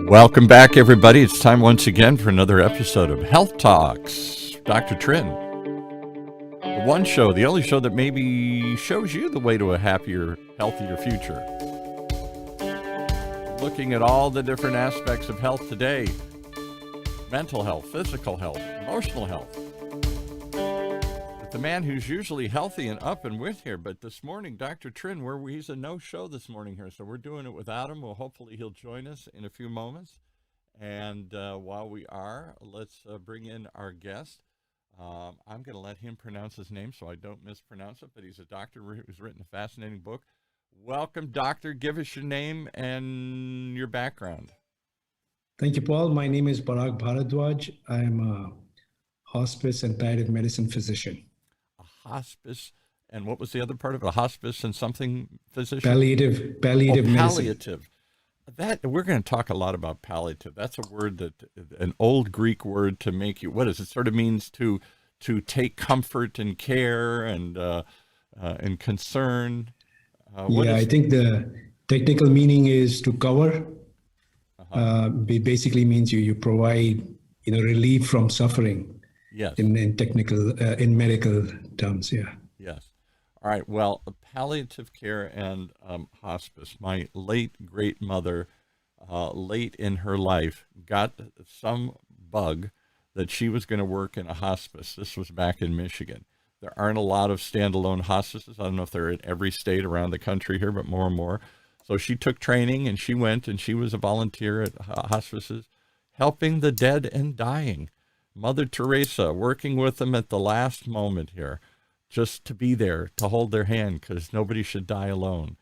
Welcome back, everybody. It's time once again for another episode of Health Talks. Dr. Trinh, the one show, the only show that maybe shows you the way to a happier, healthier future. Looking at all the different aspects of health today: mental health, physical health, emotional health. With the man who's usually healthy and up and with here, but this morning, Dr. Trinh, he's a no-show this morning here, so we're doing it without him. Well, hopefully he'll join us in a few moments. And while we are, let's bring in our guest. I'm going to let him pronounce his name so I don't mispronounce it, but he's a doctor who's written a fascinating book. Welcome, doctor. Give us your name and your background. Thank you, Paul. My name is Parag Bharadway. I'm a hospice and palliative medicine physician. A hospice, and what was the other part of it? A hospice and something physician? Palliative medicine. Palliative. That we're going to talk a lot about palliative. That's a word an old Greek word to make you. What is it? Sort of means to take comfort and care and concern. I think the technical meaning is to cover. It basically means you provide relief from suffering. Yes. In technical, in medical terms, yeah. Yes. All right. Well, palliative care and hospice. My late great mother, late in her life, got some bug that she was going to work in a hospice. This was back in Michigan. There aren't a lot of standalone hospices. I don't know if they're in every state around the country here, but more and more. So she took training and she went and she was a volunteer at hospices, helping the dead and dying. Mother Teresa, working with them at the last moment here, just to be there, to hold their hand, because nobody should die alone.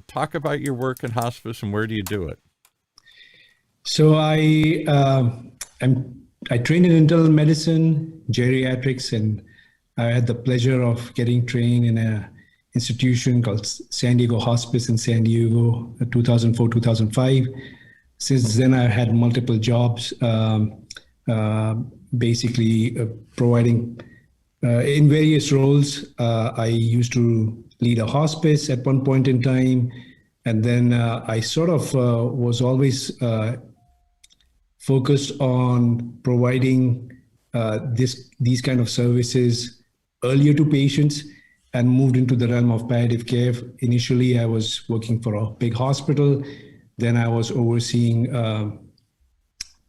Talk about your work in hospice and where do you do it? So I trained in internal medicine, geriatrics, and I had the pleasure of getting trained in an institution called San Diego Hospice in San Diego, 2004, 2005. Since then, I had multiple jobs. Basically providing in various roles. I used to lead a hospice at one point in time, and then I sort of was always focused on providing these kind of services earlier to patients, and moved into the realm of palliative care. Initially, I was working for a big hospital. Then I was overseeing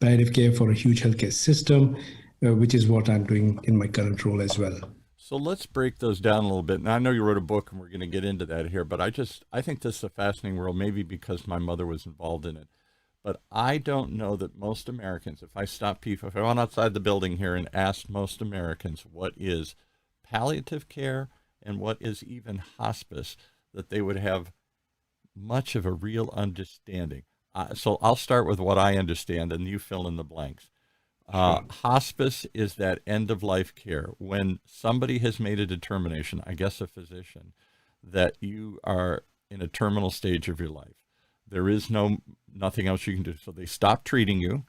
palliative care for a huge healthcare system, which is what I'm doing in my current role as well. So let's break those down a little bit. Now, I know you wrote a book and we're going to get into that here, but I think this is a fascinating world, maybe because my mother was involved in it. But I don't know that most Americans, if I went outside the building here and asked most Americans what is palliative care and what is even hospice, that they would have much of a real understanding. So I'll start with what I understand, and you fill in the blanks. Sure. Hospice is that end-of-life care when somebody has made a determination, I guess a physician, that you are in a terminal stage of your life. There is nothing else you can do. So they stop treating you.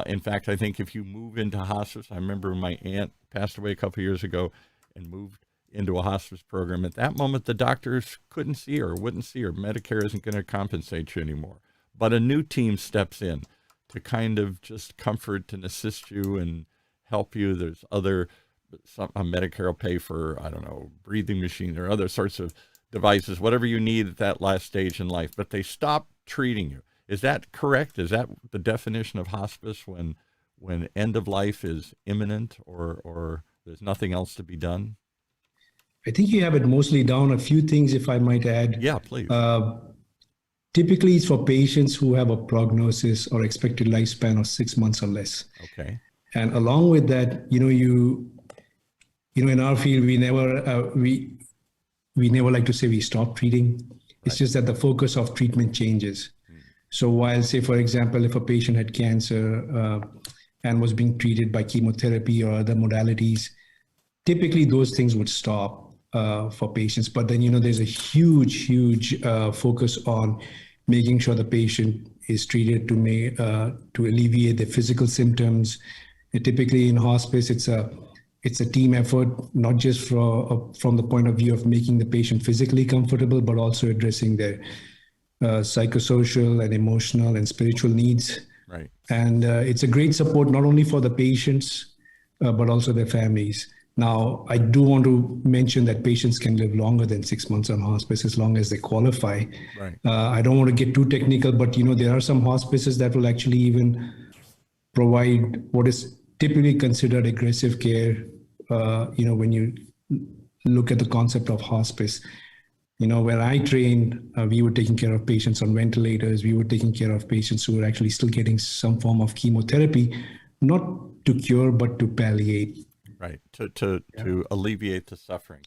In fact, I think if you move into hospice, I remember my aunt passed away a couple of years ago and moved into a hospice program. At that moment, the doctors couldn't see her, wouldn't see her. Medicare isn't going to compensate you anymore. But a new team steps in to kind of just comfort and assist you and help you. There's Medicare will pay for, I don't know, breathing machines or other sorts of devices, whatever you need at that last stage in life. But they stop treating you. Is that correct? Is that the definition of hospice when end of life is imminent or there's nothing else to be done? I think you have it mostly down. A few things, if I might add. Yeah, please. Typically, it's for patients who have a prognosis or expected lifespan of 6 months or less. Okay. And along with that, in our field, we never like to say we stop treating. It's just that the focus of treatment changes. So while, say, for example, if a patient had cancer and was being treated by chemotherapy or other modalities, typically those things would stop for patients. But then, there's a huge focus on making sure the patient is treated to alleviate the physical symptoms. And typically in hospice, it's a team effort, not just from the point of view of making the patient physically comfortable, but also addressing their psychosocial and emotional and spiritual needs. Right. And it's a great support not only for the patients, but also their families. Now, I do want to mention that patients can live longer than 6 months on hospice as long as they qualify. Right. I don't want to get too technical, but there are some hospices that will actually even provide what is typically considered aggressive care. When you look at the concept of hospice, when I trained, we were taking care of patients on ventilators. We were taking care of patients who were actually still getting some form of chemotherapy, not to cure, but to palliate. Right. To alleviate the suffering.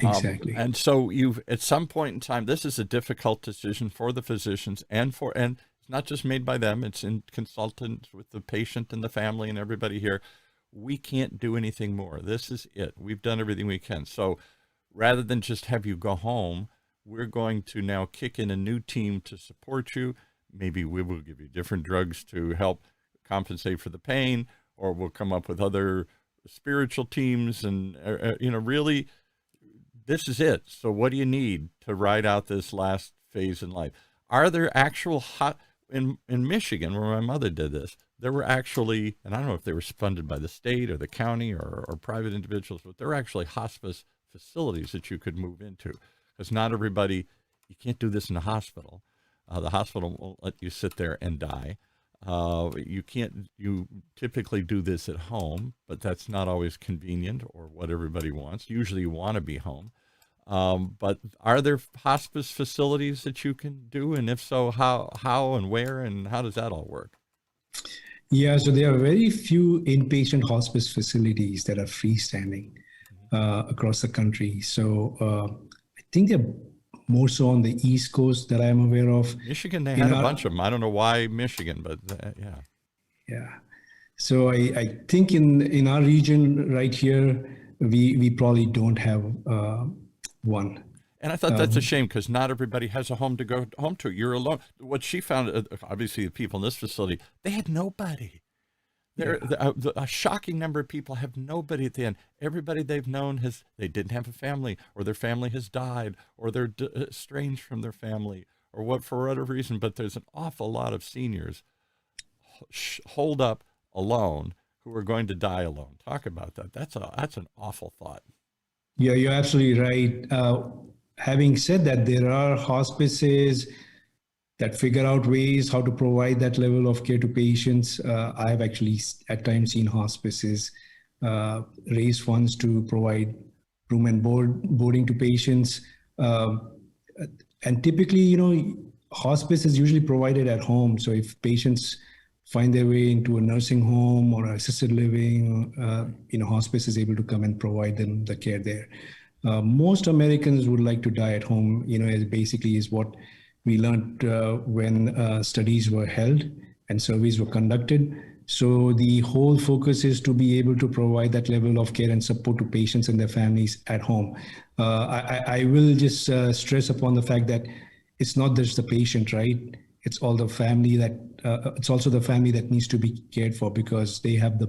Exactly. And so you've, at some point in time, this is a difficult decision for the physicians and it's not just made by them, it's in consultant with the patient and the family and everybody here. We can't do anything more. This is it. We've done everything we can. So rather than just have you go home, we're going to now kick in a new team to support you. Maybe we will give you different drugs to help compensate for the pain, or we'll come up with other spiritual teams and, really, this is it. So what do you need to ride out this last phase in life? Are there actual in Michigan, where my mother did this, there were actually, and I don't know if they were funded by the state or the county or private individuals, but there were actually hospice facilities that you could move into, because not everybody, you can't do this in a hospital. The hospital won't let you sit there and die. You typically do this at home, but that's not always convenient or what everybody wants. Usually you want to be home. But are there hospice facilities that you can do? And if so, how and where, and how does that all work? Yeah, so there are very few inpatient hospice facilities that are freestanding across the country. So I think they're more so on the East Coast that I'm aware of. Michigan, they had a bunch of them. I don't know why Michigan, but yeah. Yeah. So I think in our region right here, we probably don't have one. And I thought that's a shame, because not everybody has a home to go home to. You're alone. What she found, obviously the people in this facility, they had nobody. A shocking number of people have nobody at the end. Everybody they've known they didn't have a family, or their family has died, or they're estranged from their family, or for whatever reason. But there's an awful lot of seniors holed up alone who are going to die alone. Talk about that. That's an awful thought. Yeah, you're absolutely right. Having said that, there are hospices that figure out ways how to provide that level of care to patients. I've actually at times seen hospices raise funds to provide room and boarding to patients. And typically, hospice is usually provided at home. So if patients find their way into a nursing home or assisted living, hospice is able to come and provide them the care there. Most Americans would like to die at home, basically is what we learned when studies were held and surveys were conducted. So the whole focus is to be able to provide that level of care and support to patients and their families at home. I will just stress upon the fact that it's not just the patient, right? It's all the family it's also the family that needs to be cared for, because they have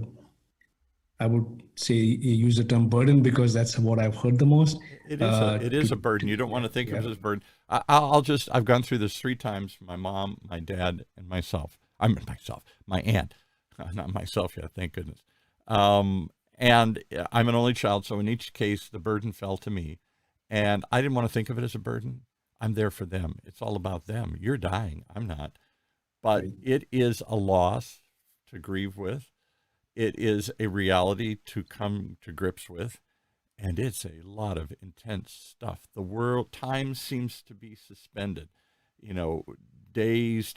I would say, use the term burden, because that's what I've heard the most. It is a burden. You don't want to think of it as a burden. I've gone through this 3 times, my mom, my dad, and myself. My aunt, not myself yet, thank goodness. And I'm an only child, so in each case, the burden fell to me. And I didn't want to think of it as a burden. I'm there for them. It's all about them. You're dying. I'm not. But it is a loss to grieve with. It is a reality to come to grips with. And it's a lot of intense stuff. Time seems to be suspended. Days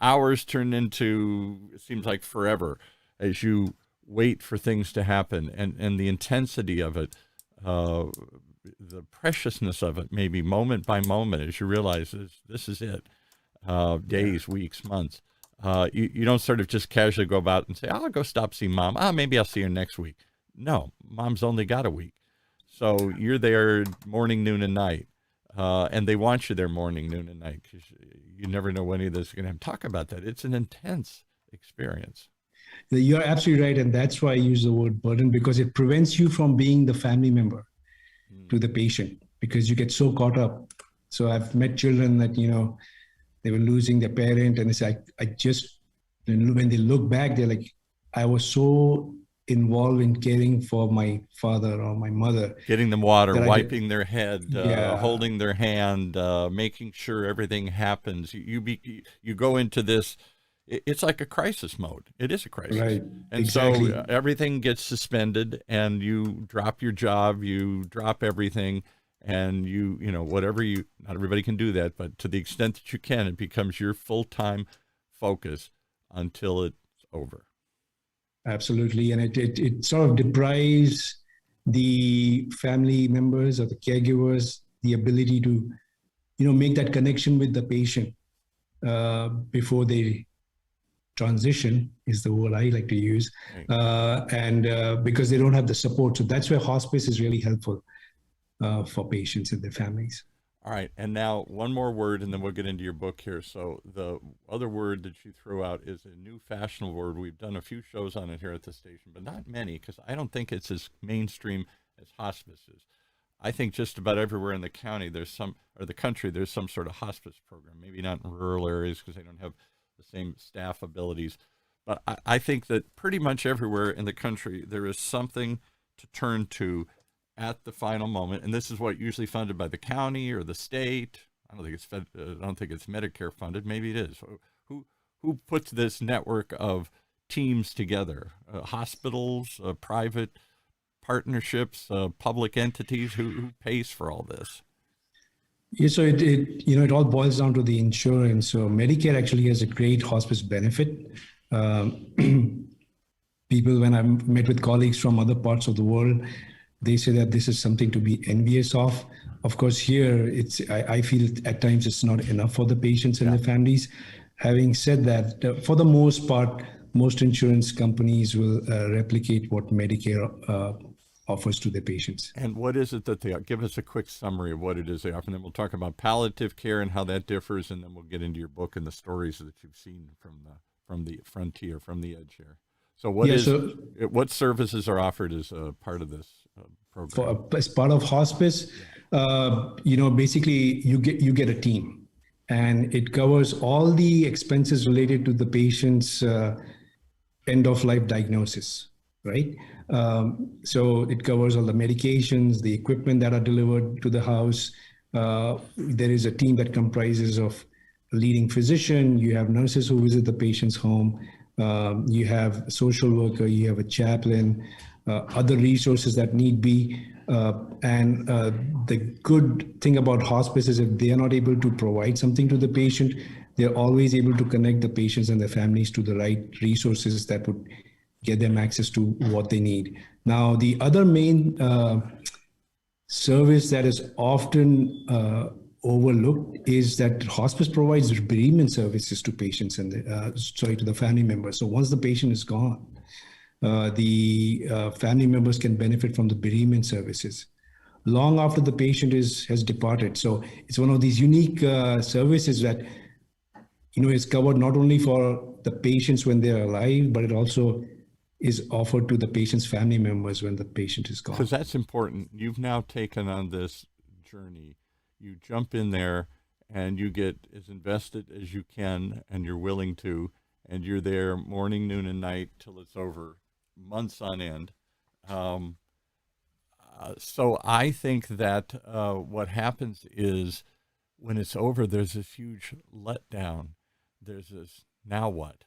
hours turn into, it seems like forever, as you wait for things to happen. And the intensity of it, the preciousness of it, maybe moment by moment, as you realize this is it. Days, weeks, months. You don't sort of just casually go about and say, I'll go stop seeing mom. Maybe I'll see her next week. No, mom's only got a week. So you're there morning, noon, and night. And they want you there morning, noon, and night, because you never know when either is going to have. Talk about that. It's an intense experience. You're absolutely right. And that's why I use the word burden, because it prevents you from being the family member to the patient, because you get so caught up So I've met children that, they were losing their parent, and it's like, when they look back, they're like, I was so involved in caring for my father or my mother. Getting them water, that wiping their head, Yeah. holding their hand, making sure everything happens. You go into this, it's like a crisis mode. It is a crisis. Right. And Exactly. so everything gets suspended, and you drop your job, you drop everything, and whatever not everybody can do that, but to the extent that you can, it becomes your full-time focus until it's over. Absolutely. And it sort of deprives the family members or the caregivers the ability to, make that connection with the patient before they transition, is the word I like to use. Right. And because they don't have the support. So that's where hospice is really helpful for patients and their families. All right, and now one more word, and then we'll get into your book here. So the other word that you threw out is a new fashionable word. We've done a few shows on it here at the station, but not many, because I don't think it's as mainstream as hospice is. I think just about everywhere in the county, the country, there's some sort of hospice program. Maybe not in rural areas because they don't have the same staff abilities. But I think that pretty much everywhere in the country, there is something to turn to at the final moment, and this is what usually funded by the county or the state. I don't think it's Medicare funded. Maybe it is. Who puts this network of teams together? Hospitals, private partnerships, public entities. Who pays for all this? Yeah, so it all boils down to the insurance. So Medicare actually has a great hospice benefit. People, when I met with colleagues from other parts of the world, they say that this is something to be envious of. Of course, here I feel at times it's not enough for the patients and their families. Having said that, for the most part, most insurance companies will replicate what Medicare offers to their patients. And what is it that they give us a quick summary of what it is they offer, and then we'll talk about palliative care and how that differs, and then we'll get into your book and the stories that you've seen from the frontier, from the edge here. So what services are offered as a part of this program? As part of hospice, basically you get a team, and it covers all the expenses related to the patient's end of life diagnosis, right? So it covers all the medications, the equipment that are delivered to the house. There is a team that comprises of a leading physician. You have nurses who visit the patient's home. You have a social worker. You have a chaplain. Other resources that need be. And the good thing about hospice is if they are not able to provide something to the patient, they're always able to connect the patients and their families to the right resources that would get them access to what they need. Now, the other main service that is often overlooked is that hospice provides bereavement services to patients and to the family members. So once the patient is gone, the family members can benefit from the bereavement services long after the patient has departed. So it's one of these unique services that is covered not only for the patients when they're alive, but it also is offered to the patient's family members when the patient is gone. Because that's important. You've now taken on this journey. You jump in there and you get as invested as you can, and you're willing to, and you're there morning, noon, and night till it's over, months on end. So I think that what happens is when it's over, there's this huge letdown. There's this now what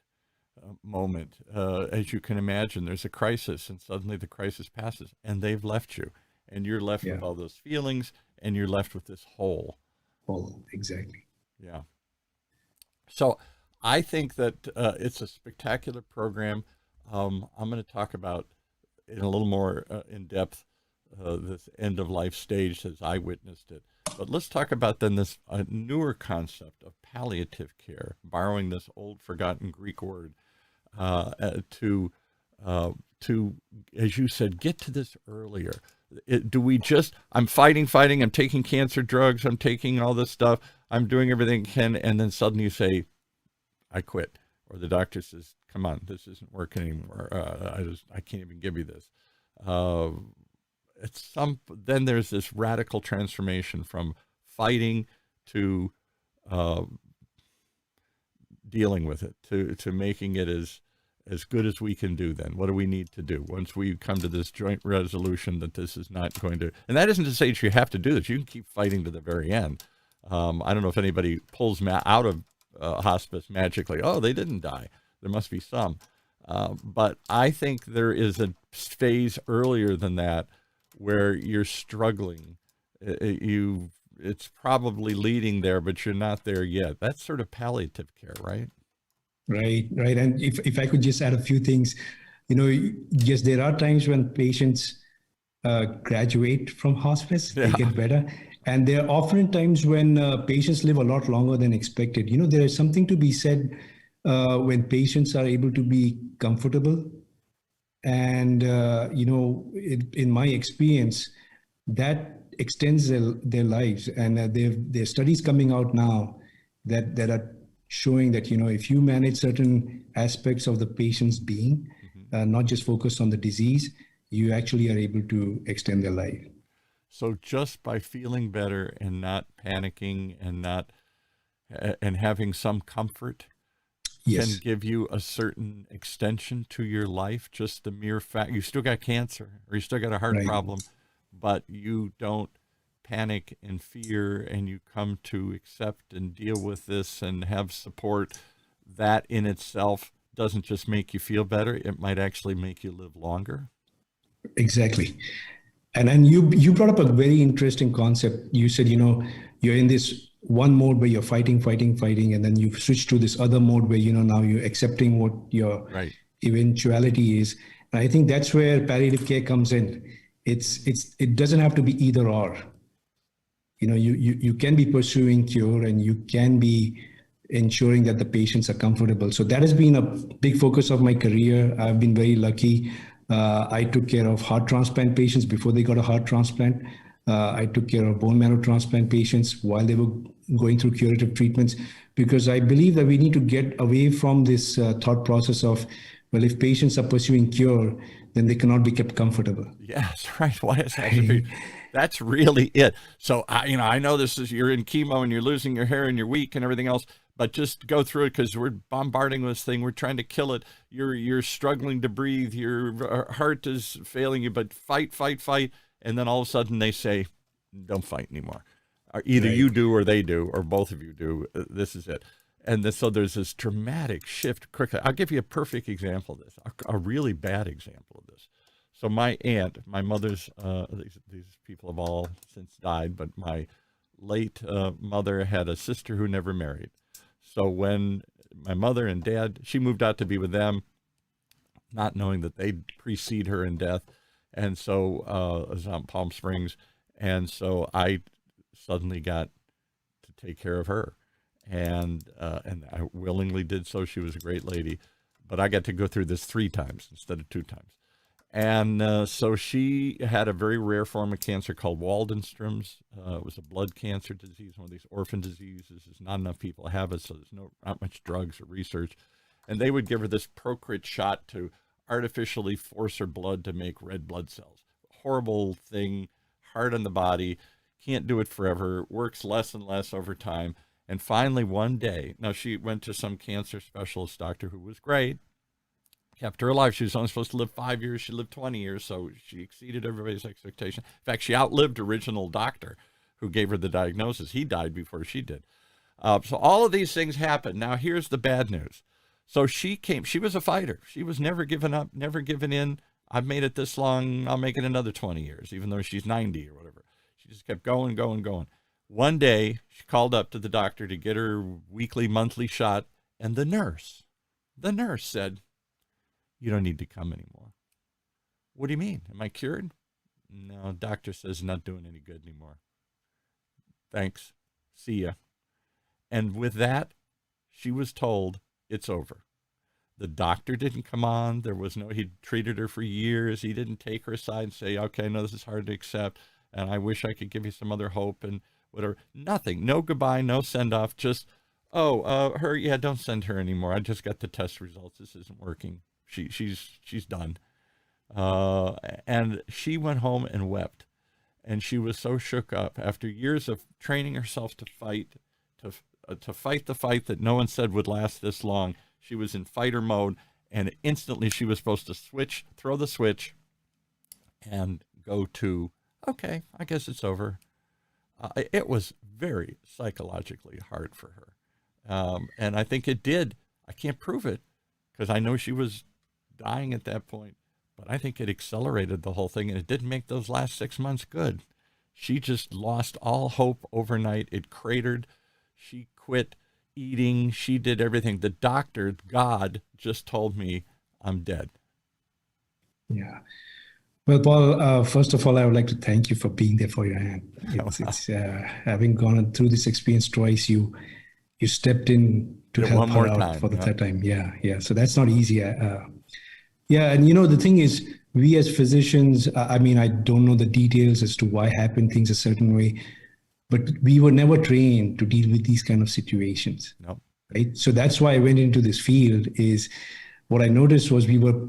moment. As you can imagine, there's a crisis, and suddenly the crisis passes, and they've left you, and you're left with all those feelings, and you're left with this hole. Exactly. Yeah. So I think that it's a spectacular program. I'm going to talk about in a little more in depth this end of life stage as I witnessed it. But let's talk about then this newer concept of palliative care, borrowing this old forgotten Greek word to, as you said, get to this earlier. I'm fighting, I'm taking cancer drugs, I'm taking all this stuff, I'm doing everything I can, and then suddenly you say, I quit. Or the doctor says, come on, this isn't working anymore. I can't even give you this. Then there's this radical transformation from fighting to dealing with it, to making it as good as we can do. Then what do we need to do once we come to this joint resolution that this is not going to, and that isn't to say that you have to do this. You can keep fighting to the very end. I don't know if anybody pulls out of hospice magically. Oh, they didn't die. There must be some. But I think there is a phase earlier than that where you're struggling. It's probably leading there, but you're not there yet. That's sort of palliative care, right? Right. And if I could just add a few things, yes, there are times when patients graduate from hospice, they get better. And there are often times when patients live a lot longer than expected. There is something to be said when patients are able to be comfortable. And, in my experience, that extends their lives. And there are studies coming out now that are showing that, if you manage certain aspects of the patient's being, not just focus on the disease, you actually are able to extend their life. So just by feeling better and not panicking and having some comfort can give you a certain extension to your life. Just the mere fact you still got cancer or you still got a heart problem, but you don't panic and fear, and you come to accept and deal with this and have support. That in itself doesn't just make you feel better, it might actually make you live longer. Exactly. And then you brought up a very interesting concept. You said, you're in this one mode where you're fighting, and then you switch to this other mode where, now you're accepting what your eventuality is. And I think that's where palliative care comes in. It doesn't have to be either or. You can be pursuing cure and you can be ensuring that the patients are comfortable. So that has been a big focus of my career. I've been very lucky. I took care of heart transplant patients before they got a heart transplant. I took care of bone marrow transplant patients while they were going through curative treatments, because I believe that we need to get away from this thought process of, well, if patients are pursuing cure, then they cannot be kept comfortable. Yes, right. Why is that? That's really it. So I know this is, you're in chemo and you're losing your hair and you're weak and everything else, but just go through it because we're bombarding this thing. We're trying to kill it. You're struggling to breathe. Your heart is failing you, but fight. And then all of a sudden they say, don't fight anymore. Or either you do or they do, or both of you do. This is it. And so there's this dramatic shift quickly. I'll give you a perfect example of this, a really bad example of this. So my aunt, my mother's, these people have all since died, but my late mother had a sister who never married. So when my mother and dad, she moved out to be with them, not knowing that they'd precede her in death. And so it was out in Palm Springs. And so I suddenly got to take care of her. And I willingly did so. She was a great lady. But I got to go through this 3 times instead of 2 times. And so she had a very rare form of cancer called Waldenstrom's. It was a blood cancer disease, one of these orphan diseases. There's not enough people have it, so there's not much drugs or research. And they would give her this Procrit shot to artificially force her blood to make red blood cells. Horrible thing, hard on the body, can't do it forever, works less and less over time. And finally one day, now she went to some cancer specialist doctor who was great, kept her alive. She was only supposed to live 5 years. She lived 20 years, so she exceeded everybody's expectation. In fact, she outlived original doctor who gave her the diagnosis. He died before she did. So all of these things happened. Now here's the bad news. So she was a fighter. She was never given up, never given in. I've made it this long, I'll make it another 20 years, even though she's 90 or whatever. She just kept going. One day, she called up to the doctor to get her weekly, monthly shot, and the nurse said, "You don't need to come anymore." "What do you mean? Am I cured?" "No, doctor says not doing any good anymore. Thanks. See ya." And with that, she was told, it's over. The doctor didn't come on. He treated her for years. He didn't take her aside and say, "Okay, I know this is hard to accept, and I wish I could give you some other hope," and whatever. Nothing. No goodbye, no send off. Just, her, yeah, don't send her anymore. I just got the test results. This isn't working. She's done. And she went home and wept. And she was so shook up after years of training herself to fight the fight that no one said would last this long. She was in fighter mode, and instantly she was supposed to throw the switch, and go to, okay, I guess it's over. It was very psychologically hard for her. And I think it did. I can't prove it because I know she was dying at that point, but I think it accelerated the whole thing, and it didn't make those last 6 months good. She just lost all hope overnight. It cratered. She quit eating. She did everything. The doctor, God, just told me I'm dead. Yeah. Well, Paul, first of all, I would like to thank you for being there for your aunt. It's having gone through this experience twice, you stepped in to help her out for the third time. Yeah. So that's not easy. Yeah, and the thing is, we as physicians, I mean, I don't know the details as to why happened things a certain way, but we were never trained to deal with these kind of situations. No. Right? So that's why I went into this field. Is what I noticed was we were,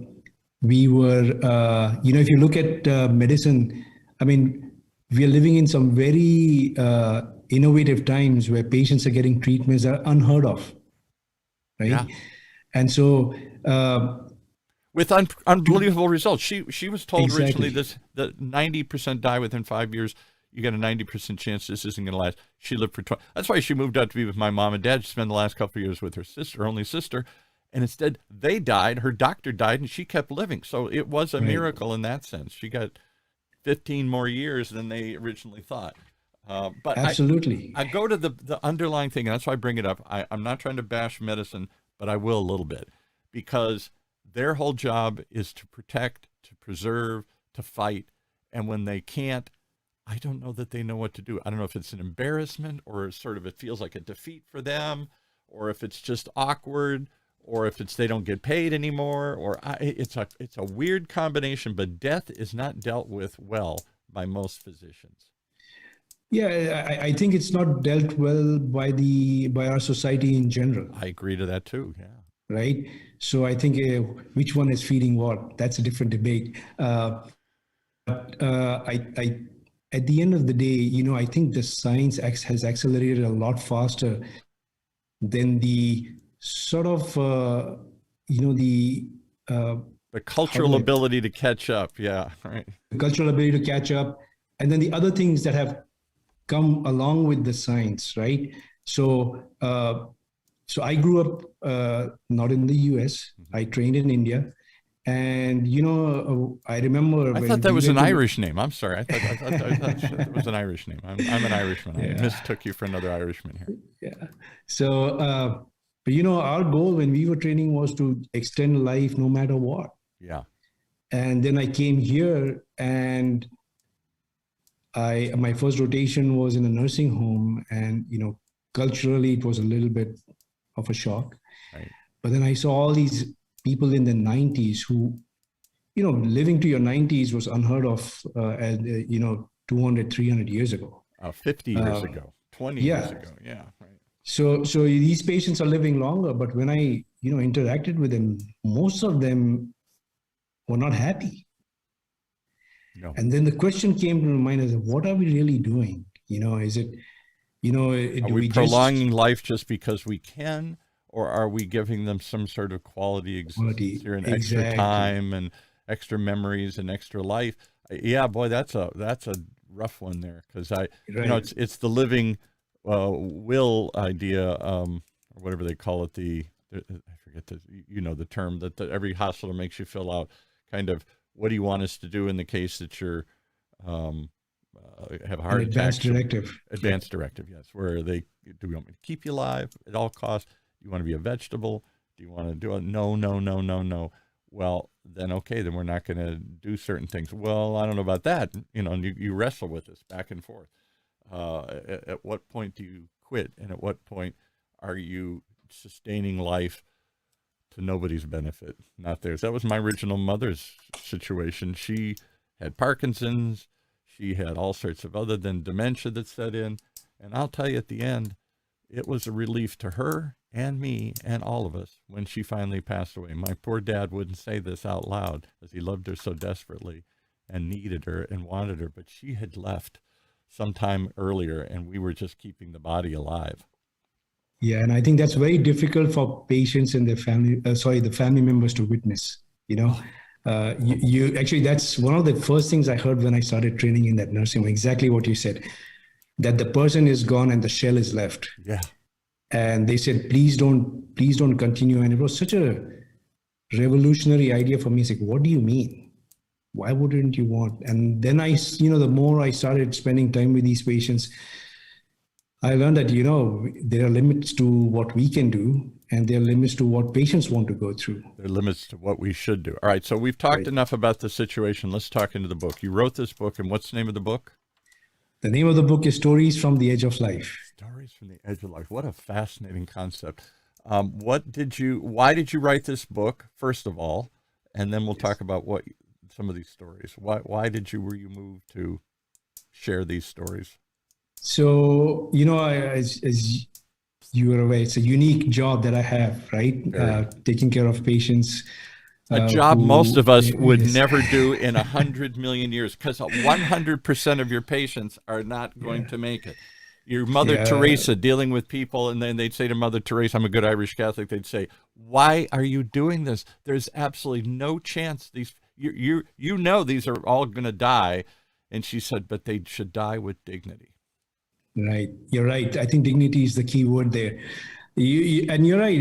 if you look at medicine, I mean, we are living in some very innovative times where patients are getting treatments that are unheard of, right? Yeah. And so, with unbelievable results. She was told Exactly. originally that 90% die within 5 years. You got a 90% chance this isn't going to last. She lived for 20. That's why she moved out to be with my mom and dad. She spent the last couple of years with her only sister. And instead, they died. Her doctor died, and she kept living. So it was a miracle in that sense. She got 15 more years than they originally thought. But absolutely, I go to the underlying thing, and that's why I bring it up. I'm not trying to bash medicine, but I will a little bit, because their whole job is to protect, to preserve, to fight. And when they can't, I don't know that they know what to do. I don't know if it's an embarrassment, or sort of it feels like a defeat for them, or if it's just awkward, or if it's they don't get paid anymore, or it's a weird combination. But death is not dealt with well by most physicians. Yeah, I think it's not dealt well by our society in general. I agree to that too. Yeah. Right. So I think which one is feeding what? That's a different debate. But I at the end of the day, I think the science has accelerated a lot faster than the sort of the cultural ability to catch up. Yeah, right. The cultural ability to catch up, and then the other things that have come along with the science, right? So I grew up not in the US. Mm-hmm. I trained in India. And, I remember... I thought that was an Irish name. I'm sorry. I thought it was an Irish name. I'm an Irishman. Yeah. I mistook you for another Irishman here. Yeah. So, but, our goal when we were training was to extend life no matter what. Yeah. And then I came here, and my first rotation was in a nursing home. And, culturally, it was a little bit of a shock. Right. But then I saw all these people in the 90s who, living to your 90s was unheard of, 200, 300 years ago. 50 years ago, 20 years ago. Yeah. Right. So these patients are living longer, but when I, interacted with them, most of them were not happy. No. And then the question came to my mind is, what are we really doing? Is it, are we prolonging life just because we can? Or are we giving them some sort of quality existence here, and extra time and extra memories and extra life? Yeah, boy, that's a rough one there, because it's the living will idea, or whatever they call it. I forget the term that every hospital makes you fill out. Kind of, what do you want us to do in the case that you're have a heart attack? Advanced directive, yes. Where do we want me to keep you alive at all costs? Do you want to be a vegetable? Do you want to do it? No. Well, then, okay, then we're not going to do certain things. Well, I don't know about that. And you wrestle with this back and forth. At what point do you quit? And at what point are you sustaining life to nobody's benefit, not theirs? That was my original mother's situation. She had Parkinson's. She had all sorts of other than dementia that set in. And I'll tell you, at the end, it was a relief to her and me and all of us when she finally passed away. My poor dad wouldn't say this out loud, as he loved her so desperately. and needed her and wanted her, but she had left sometime earlier, and we were just keeping the body alive. Yeah, and I think that's very difficult for patients and their family, the family members to witness. You actually, that's one of the first things I heard when I started training in that nursing home, exactly what you said, that the person is gone and the shell is left. Yeah. And they said, please don't continue. And it was such a revolutionary idea for me. It's like, what do you mean? Why wouldn't you want? And then the more I started spending time with these patients, I learned that, there are limits to what we can do, and there are limits to what patients want to go through. There are limits to what we should do. All right, so we've talked enough about the situation. Let's talk into the book. You wrote this book, and what's the name of the book? The name of the book is Stories from the Edge of Life. Stories from the Edge of Life. What a fascinating concept. Why did you write this book, first of all, and then we'll talk about some of these stories. Were you moved to share these stories? So, as you are aware, it's a unique job that I have, right? Taking care of patients. A job most of us would never do in 100 million years, because 100% of your patients are not going to make it. Your Mother Teresa dealing with people, and then they'd say to Mother Teresa, I'm a good Irish Catholic, they'd say, why are you doing this? There's absolutely no chance. These these are all going to die. And she said, but they should die with dignity. Right. You're right. I think dignity is the key word there. And you're right.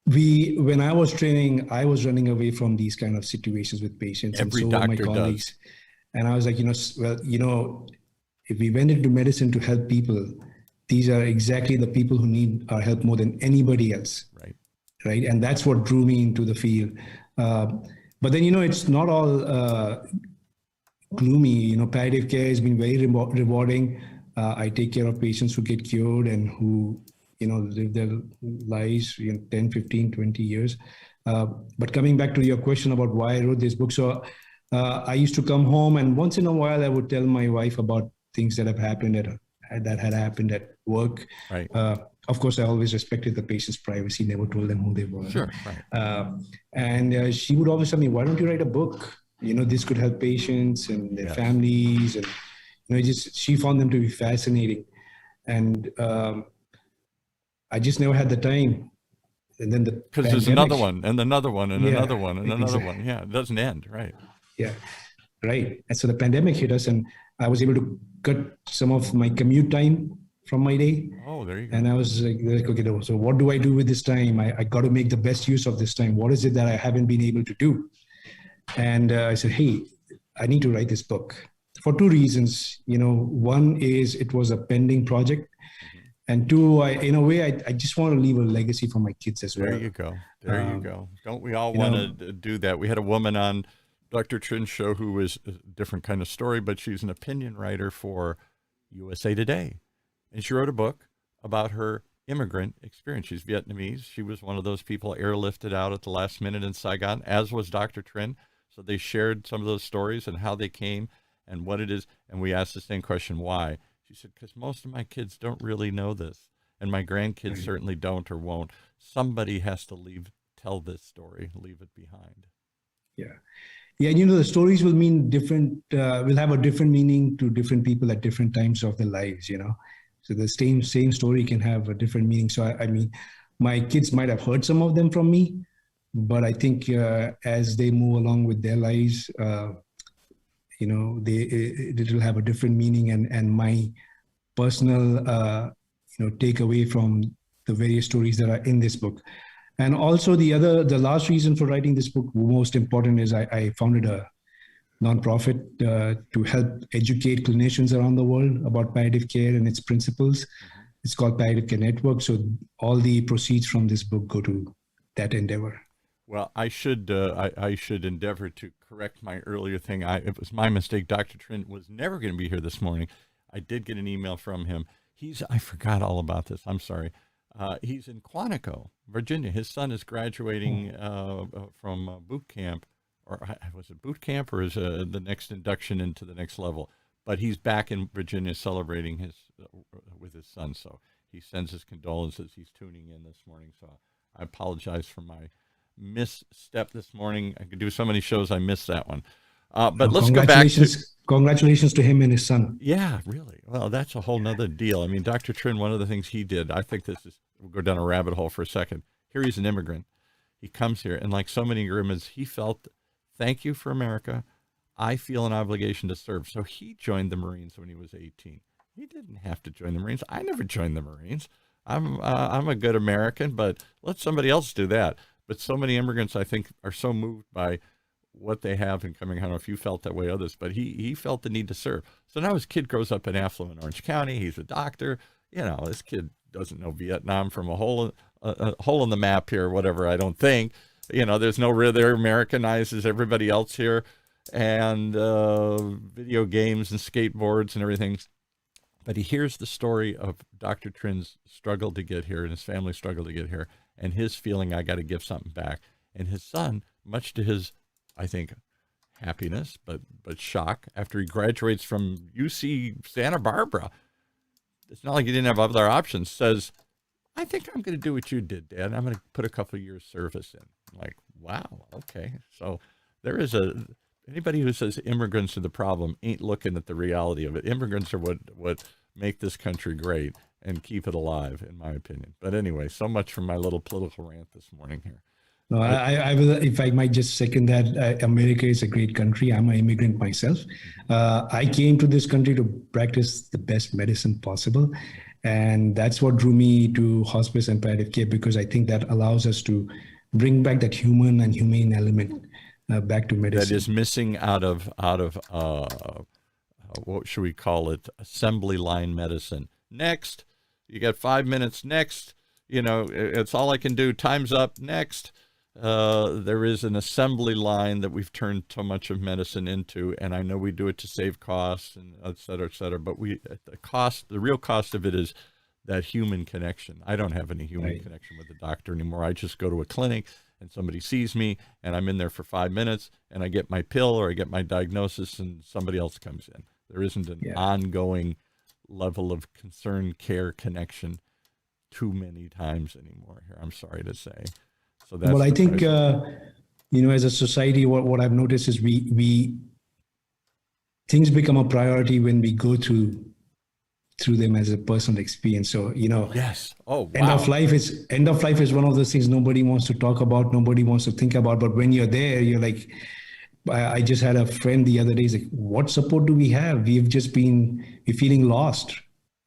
When I was training, I was running away from these kind of situations with patients. Every and so doctor were my colleagues. does. And I was like, if we went into medicine to help people, these are exactly the people who need our help more than anybody else. Right. And that's what drew me into the field. But then, it's not all gloomy. Palliative care has been very rewarding. I take care of patients who get cured and who, live their lives 10, 15, 20 years. But coming back to your question about why I wrote this book. So I used to come home, and once in a while I would tell my wife about things that have happened that had happened at work. Right. Of course, I always respected the patient's privacy, never told them who they were. Sure. Right. And she would always tell me, why don't you write a book? This could help patients and their families. And, she found them to be fascinating. And I just never had the time. And then because there's another one and another one and another one and another one. Yeah, it doesn't end. Right. Yeah. Right. And so the pandemic hit us, and I was able to cut some of my commute time from my day. Oh, there you go. And I was like, okay, so what do I do with this time? I got to make the best use of this time. What is it that I haven't been able to do? And I said, hey, I need to write this book for two reasons. One is it was a pending project. And two, in a way, I just want to leave a legacy for my kids as well. There you go. There you go. Don't we all want to do that? We had a woman on Dr. Trin's show who was a different kind of story, but she's an opinion writer for USA Today. And she wrote a book about her immigrant experience. She's Vietnamese. She was one of those people airlifted out at the last minute in Saigon, as was Dr. Trin. So they shared some of those stories and how they came and what it is. And we asked the same question, why? She said, because most of my kids don't really know this. And my grandkids certainly don't or won't. Somebody has to tell this story, leave it behind. Yeah. Yeah, and the stories will mean will have a different meaning to different people at different times of their lives, So the same story can have a different meaning. So I mean, my kids might have heard some of them from me, but I think as they move along with their lives, it will have a different meaning, and my personal takeaway from the various stories that are in this book. And also the last reason for writing this book, most important, is I founded a nonprofit to help educate clinicians around the world about palliative care and its principles. It's called Palliative Care Network. So all the proceeds from this book go to that endeavor. Well, I should endeavor to correct my earlier thing. It was my mistake. Dr. Trinh was never going to be here this morning. I did get an email from him. I forgot all about this. I'm sorry. He's in Quantico, Virginia. His son is graduating from boot camp, or was it boot camp, or is the next induction into the next level? But he's back in Virginia celebrating with his son. So he sends his condolences. He's tuning in this morning. So I apologize for my misstep this morning. I could do so many shows, I missed that one. But let's go back congratulations, congratulations to him and his son. Yeah, really. Well, that's a whole nother deal. I mean, Dr. Trinh, one of the things he did, I think we'll go down a rabbit hole for a second. Here he's an immigrant. He comes here, and like so many immigrants, he felt, thank you for America. I feel an obligation to serve. So he joined the Marines when he was 18. He didn't have to join the Marines. I never joined the Marines. I'm a good American, but let somebody else do that. But so many immigrants, I think, are so moved by what they have in coming. I don't know if you felt that way, others, but he felt the need to serve. So now his kid grows up in affluent Orange County. He's a doctor. You know, this kid doesn't know Vietnam from a hole in the map here, whatever. I don't think. You know, there's no real. They're Americanized as everybody else here, and video games and skateboards and everything. But he hears the story of Dr. Trin's struggle to get here and his family struggle to get here, and his feeling, I got to give something back. And his son, much to his, I think, happiness, but shock, after he graduates from UC Santa Barbara, it's not like he didn't have other options, says, I think I'm going to do what you did, Dad. I'm going to put a couple of years service in. I'm like, wow, okay. So there is anybody who says immigrants are the problem ain't looking at the reality of it. Immigrants are what make this country great and keep it alive, in my opinion. But anyway, so much for my little political rant this morning here. No, I will, if I might just second that, America is a great country. I'm an immigrant myself. I came to this country to practice the best medicine possible. And that's what drew me to hospice and palliative care, because I think that allows us to bring back that human and humane element back to medicine. That is missing out of what should we call it? Assembly line medicine. Next, you got 5 minutes. Next, you know, it's all I can do. Time's up. Next. There is an assembly line that we've turned so much of medicine into, and I know we do it to save costs and et cetera, but the real cost of it is that human connection. I don't have any human connection with the doctor anymore. I just go to a clinic and somebody sees me and I'm in there for 5 minutes and I get my pill or I get my diagnosis and somebody else comes in. There isn't an ongoing level of concern, care, connection too many times anymore here, I'm sorry to say. So that's I think, as a society, what I've noticed is we things become a priority when we go through them as a personal experience. So, yes. Oh, wow. End of life is one of those things nobody wants to talk about, nobody wants to think about. But when you're there, you're like, I just had a friend the other day, he's like, what support do we have? We're feeling lost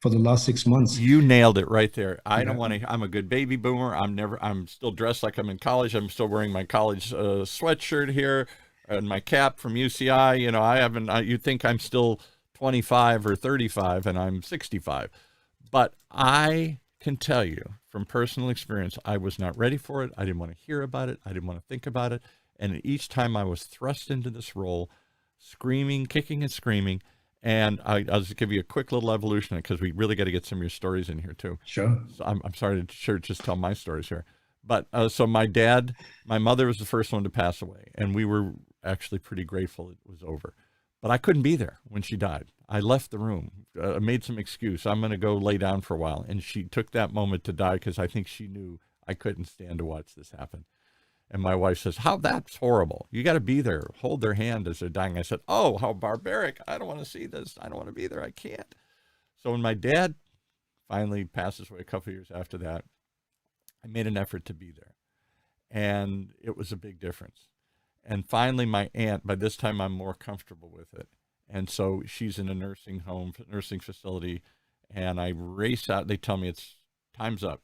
for the last 6 months. You nailed it right there. I don't want to, I'm a good baby boomer. I'm still dressed like I'm in college. I'm still wearing my college sweatshirt here and my cap from UCI. You think I'm still 25 or 35 and I'm 65. But I can tell you from personal experience, I was not ready for it. I didn't want to hear about it. I didn't want to think about it. And each time I was thrust into this role, screaming, kicking and screaming. And I'll just give you a quick little evolution because we really got to get some of your stories in here too. Sure. So I'm sorry to just tell my stories here. But so my mother was the first one to pass away. And we were actually pretty grateful it was over. But I couldn't be there when she died. I left the room, made some excuse. I'm going to go lay down for a while. And she took that moment to die because I think she knew I couldn't stand to watch this happen. And my wife says, that's horrible. You got to be there. Hold their hand as they're dying. I said, oh, how barbaric. I don't want to see this. I don't want to be there. I can't. So when my dad finally passes away a couple of years after that, I made an effort to be there. And it was a big difference. And finally, my aunt, by this time, I'm more comfortable with it. And so she's in a nursing facility. And I race out. They tell me time's up.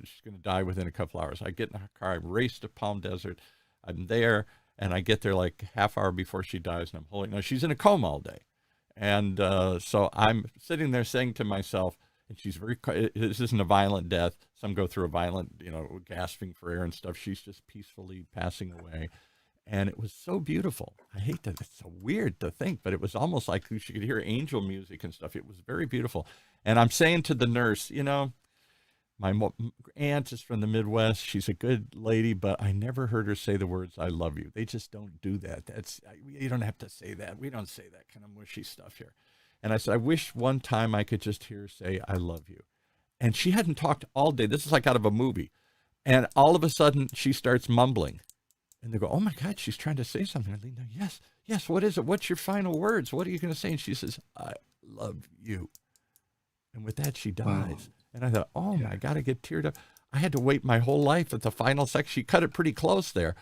She's going to die within a couple hours. I get in her car. I race to Palm Desert. I'm there, and I get there like half hour before she dies, and I'm holding. No, she's in a coma all day, and so I'm sitting there saying to myself, and she's this isn't a violent death. Some go through a violent, gasping for air and stuff. She's just peacefully passing away, and it was so beautiful. I hate that it's so weird to think, but it was almost like she could hear angel music and stuff. It was very beautiful, and I'm saying to the nurse, my aunt is from the Midwest. She's a good lady, but I never heard her say the words, I love you. They just don't do that. You don't have to say that. We don't say that kind of mushy stuff here. And I said, I wish one time I could just hear her say, I love you. And she hadn't talked all day. This is like out of a movie. And all of a sudden she starts mumbling. And they go, oh my God, she's trying to say something. I lean down, yes, what is it? What's your final words? What are you going to say? And she says, I love you. And with that, she dies. Wow. And I thought, oh my God, I get teared up. I had to wait my whole life at the final section. She cut it pretty close there.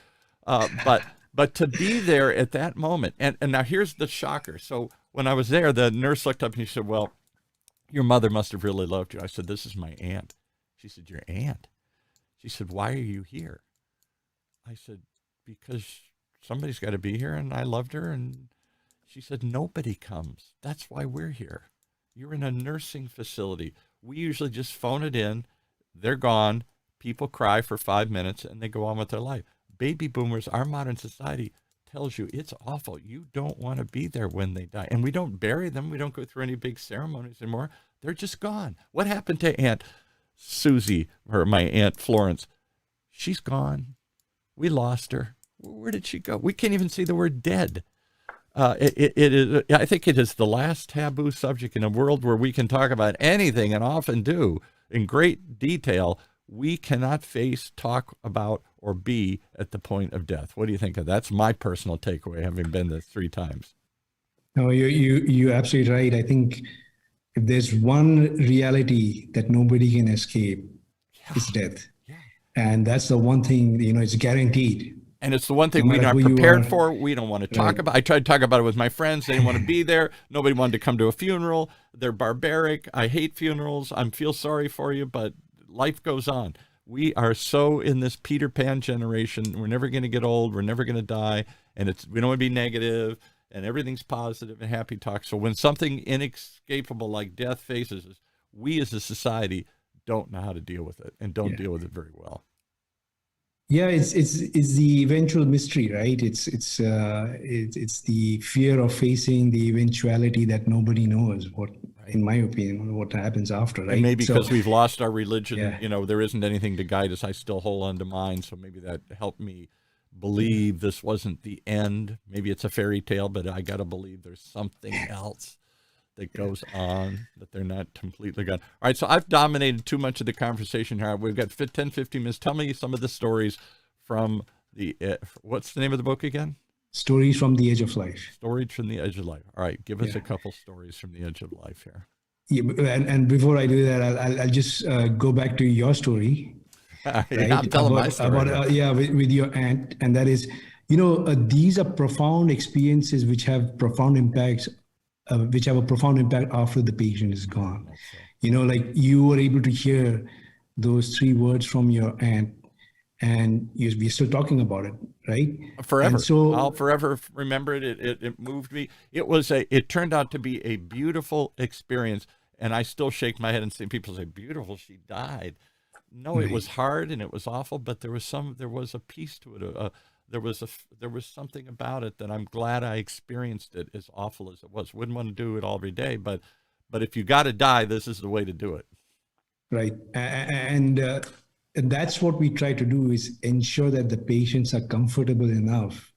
But to be there at that moment, and now here's the shocker. So when I was there, the nurse looked up and she said, well, your mother must have really loved you. I said, this is my aunt. She said, your aunt? She said, why are you here? I said, because somebody's got to be here, and I loved her. And she said, nobody comes. That's why we're here. You're in a nursing facility. We usually just phone it in. They're gone. People cry for 5 minutes, and they go on with their life. Baby boomers, our modern society tells you it's awful. You don't want to be there when they die. And we don't bury them. We don't go through any big ceremonies anymore. They're just gone. What happened to Aunt Susie, or my Aunt Florence? She's gone. We lost her. Where did she go? We can't even see the word dead. It is. I think it is the last taboo subject in a world where we can talk about anything, and often do in great detail. We cannot face, talk about, or be at the point of death. What do you think of that? That's my personal takeaway, having been there 3 times. No, you're absolutely right. I think if there's one reality that nobody can escape, it's death. Yeah. And that's the one thing, it's guaranteed. And it's the one thing we're not prepared for. We don't want to talk about. I tried to talk about it with my friends. They didn't want to be there. Nobody wanted to come to a funeral. They're barbaric. I hate funerals. I feel sorry for you, but life goes on. We are so in this Peter Pan generation. We're never going to get old. We're never going to die. And we don't want to be negative, and everything's positive and happy talk. So when something inescapable like death faces us, we as a society don't know how to deal with it, and don't deal with it very well. Yeah, it's the eventual mystery, right? It's the fear of facing the eventuality that nobody knows what, in my opinion, what happens after, right? And maybe because we've lost our religion, there isn't anything to guide us. I still hold on to mine, so maybe that helped me believe this wasn't the end. Maybe it's a fairy tale, but I got to believe there's something else that goes on, that they're not completely gone. All right, so I've dominated too much of the conversation here. We've got 10, 15 minutes. Tell me some of the stories from the, what's the name of the book again? Stories from the Edge of Life. Stories from the Edge of Life. All right, give us a couple stories from the edge of life here. Yeah, and before I do that, I'll just go back to your story. Right? I'm telling my story. With your aunt. And that is, these are profound experiences which have profound impacts, which have a profound impact after the patient is gone. Like you were able to hear those 3 words from your aunt, and we're still talking about it, right? Forever. And so I'll forever remember it. It moved me. It turned out to be a beautiful experience, and I still shake my head and see people say, beautiful, she died. No, it was hard and it was awful, but there was a piece to it. There was something about it that I'm glad I experienced it, as awful as it was. Wouldn't want to do it every day, but if you got to die, this is the way to do it. Right. And that's what we try to do, is ensure that the patients are comfortable enough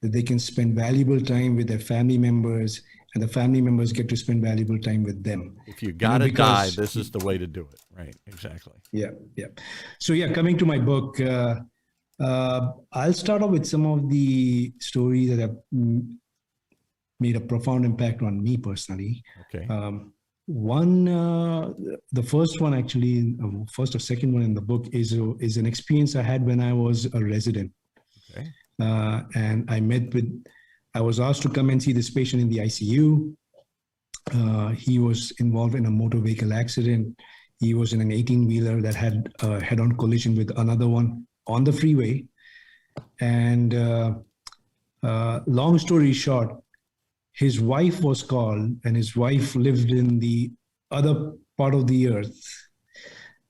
that they can spend valuable time with their family members, and the family members get to spend valuable time with them. If you got to die, this is the way to do it. Right. Exactly. Yeah. So coming to my book, I'll start off with some of the stories that have made a profound impact on me personally. Okay. The first one, actually, first or second one in the book is an experience I had when I was a resident. Okay. And I was asked to come and see this patient in the ICU. He was involved in a motor vehicle accident. He was in an 18-wheeler that had a head-on collision with another one on the freeway. And long story short, his wife was called, and his wife lived in the other part of the earth.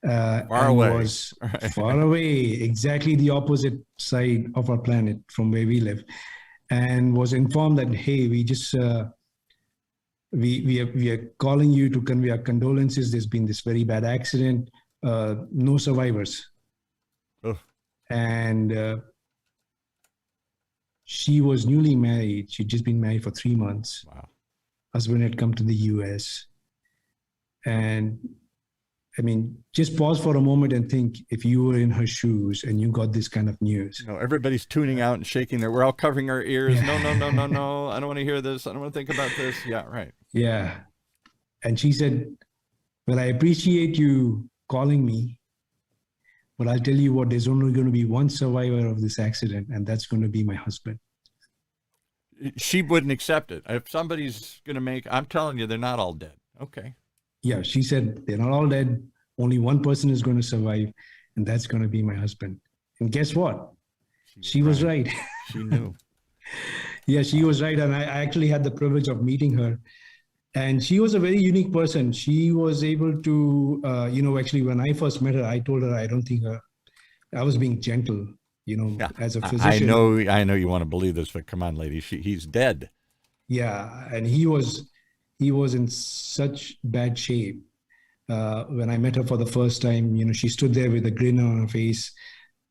Far away. Was far away, exactly the opposite side of our planet from where we live, and was informed that, hey, we just we are calling you to convey our condolences. There's been this very bad accident. No survivors. Oh. And she was newly married. She'd just been married for 3 months. Wow. Husband had come to the US. And I mean, just pause for a moment and think if you were in her shoes and you got this kind of news. You know, everybody's tuning out and shaking their, we're all covering our ears. Yeah. No, no, no, no, no. I don't want to hear this. I don't want to think about this. Yeah, right. Yeah. And she said, well, I appreciate you calling me, but I'll tell you what, there's only going to be one survivor of this accident, and that's going to be my husband. She wouldn't accept it. If somebody's going to make, I'm telling you, they're not all dead. Okay. Yeah, she said, they're not all dead. Only one person is going to survive, and that's going to be my husband. And guess what? She was right. She knew. Yeah, she was right. And I actually had the privilege of meeting her. And she was a very unique person. She was able to, actually, when I first met her, I told her I don't think I was being gentle, Yeah. as a physician. I know you want to believe this, but come on, lady, he's dead. Yeah, and he was in such bad shape. When I met her for the first time, she stood there with a grin on her face.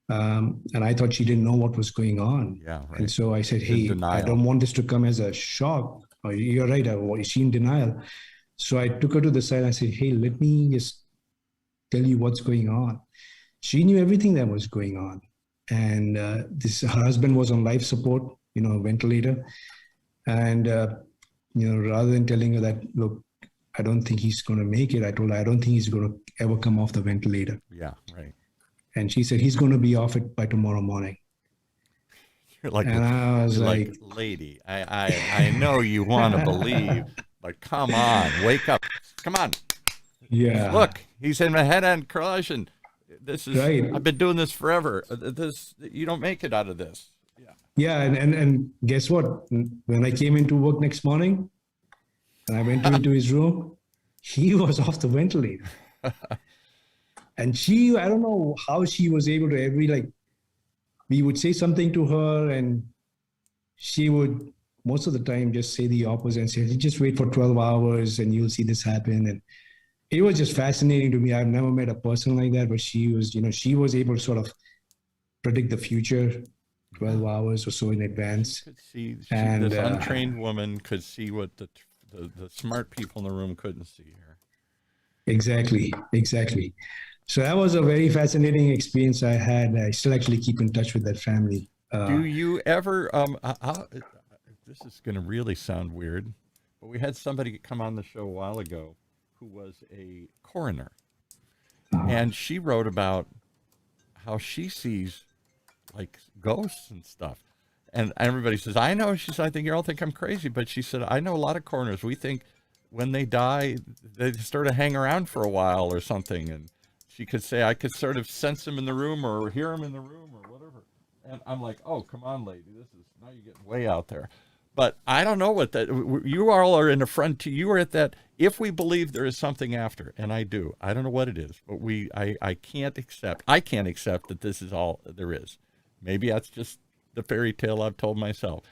And I thought she didn't know what was going on. Yeah, right. And so I said, hey, I don't want this to come as a shock. Oh, you're right. Is she in denial? So I took her to the side. I said, hey, let me just tell you what's going on. She knew everything that was going on. And her husband was on life support, ventilator. And, rather than telling her that, look, I don't think he's going to make it, I told her, I don't think he's going to ever come off the ventilator. Yeah, right. And she said, he's going to be off it by tomorrow morning. You're like, and I was like, lady, I know you want to believe, but come on, wake up. Come on. Yeah. Look, he's in a head-on collision. This is right. I've been doing this forever. You don't make it out of this. Yeah. Yeah, and guess what? When I came into work next morning, and I went into his room, he was off the ventilator. And I don't know how she was able to we would say something to her and she would most of the time just say the opposite and say, just wait for 12 hours and you'll see this happen. And it was just fascinating to me. I've never met a person like that, but she was able to sort of predict the future 12 hours or so in advance. This untrained woman could see what the smart people in the room couldn't see here. Exactly. So that was a very fascinating experience I had. I still actually keep in touch with that family. Do you ever, this is going to really sound weird, but we had somebody come on the show a while ago who was a coroner. And she wrote about how she sees like ghosts and stuff. And everybody says, I know. She said, I think you all think I'm crazy. But she said, I know a lot of coroners. We think when they die, they sort of hang around for a while or something. And she could say, I could sort of sense them in the room or hear them in the room or whatever. And I'm like, oh, come on, lady. Now you're getting way out there. But I don't know what that, you all are in the frontier. You are at that, if we believe there is something after, and I do, I don't know what it is, but I can't accept that this is all there is. Maybe that's just the fairy tale I've told myself.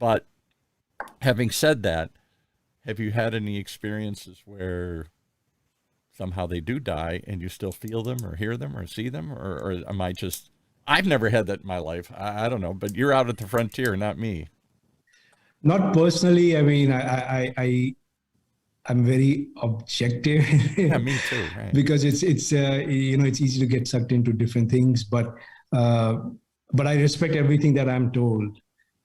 But having said that, have you had any experiences where somehow they do die and you still feel them or hear them or see them? Or am I just, I've never had that in my life. I don't know, but you're out at the frontier, not me. Not personally. I mean, I'm very objective. Yeah, me too. Right. Because it's easy to get sucked into different things, but I respect everything that I'm told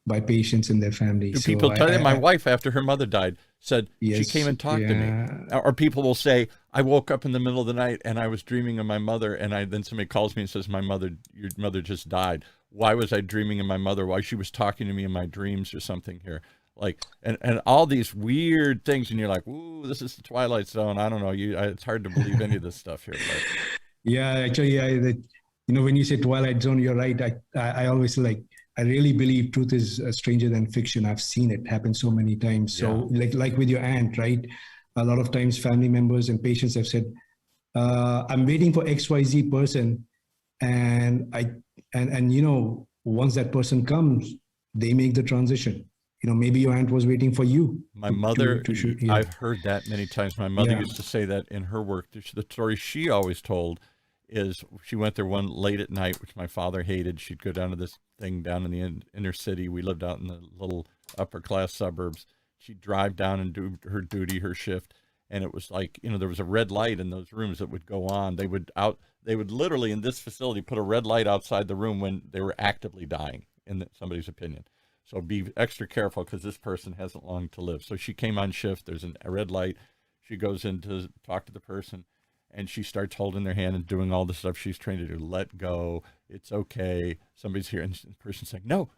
by patients and their families. Do people tell you? My wife, after her mother died, said she came and talked to me. Or people will say, I woke up in the middle of the night and I was dreaming of my mother, and then somebody calls me and says, your mother just died. Why was I dreaming of my mother? Why she was talking to me in my dreams or something here? Like, and all these weird things, and you're like, ooh, this is the Twilight Zone. I don't know. It's hard to believe any of this stuff here. But. Yeah, actually, when you say Twilight Zone, you're right. I always I really believe truth is stranger than fiction. I've seen it happen so many times. So like with your aunt, right? A lot of times family members and patients have said, I'm waiting for XYZ person. And once that person comes, they make the transition. Maybe your aunt was waiting for you. My mother, I've heard that many times. My mother used to say that in her work. The story she always told is she went there one late at night, which my father hated. She'd go down to this thing down in the inner city. We lived out in the little upper class suburbs. She'd drive down and do her duty, her shift. And it was like, there was a red light in those rooms that would go on. They would literally in this facility put a red light outside the room when they were actively dying, in somebody's opinion. So be extra careful because this person hasn't long to live. So she came on shift. There's a red light. She goes in to talk to the person, and she starts holding their hand and doing all the stuff she's trained to do. Let go. It's okay. Somebody's here. And the person's saying, no,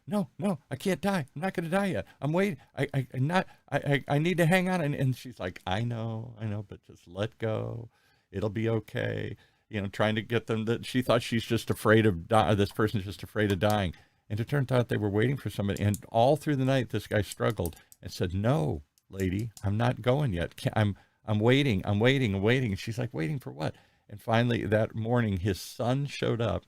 I can't die. I'm not going to die yet. I'm waiting. I need to hang on. And she's like, I know, but just let go. It'll be okay. Trying to get them that she thought she's just afraid of this person's just afraid of dying. And it turned out they were waiting for somebody. And all through the night, this guy struggled and said, no, lady, I'm not going yet. I'm waiting. And she's like, waiting for what? And finally that morning, his son showed up,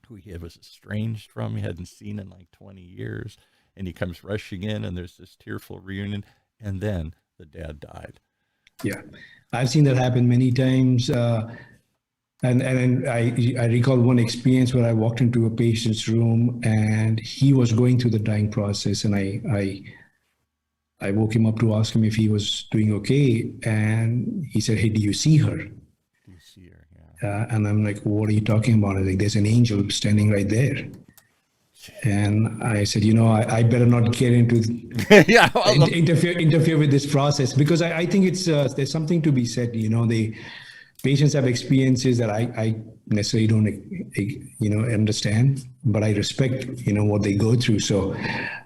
who he was estranged from. He hadn't seen in like 20 years. And he comes rushing in, and there's this tearful reunion. And then the dad died. Yeah, I've seen that happen many times. And I recall one experience where I walked into a patient's room and he was going through the dying process, and I woke him up to ask him if he was doing okay, and he said, "Hey, do you see her?" Do you see her? Yeah. And I'm like, "What are you talking about?" Like, "There's an angel standing right there." And I said, I better not get into interfere with this process, because I think it's there's something to be said. The patients have experiences that I necessarily don't, understand, but I respect, what they go through. So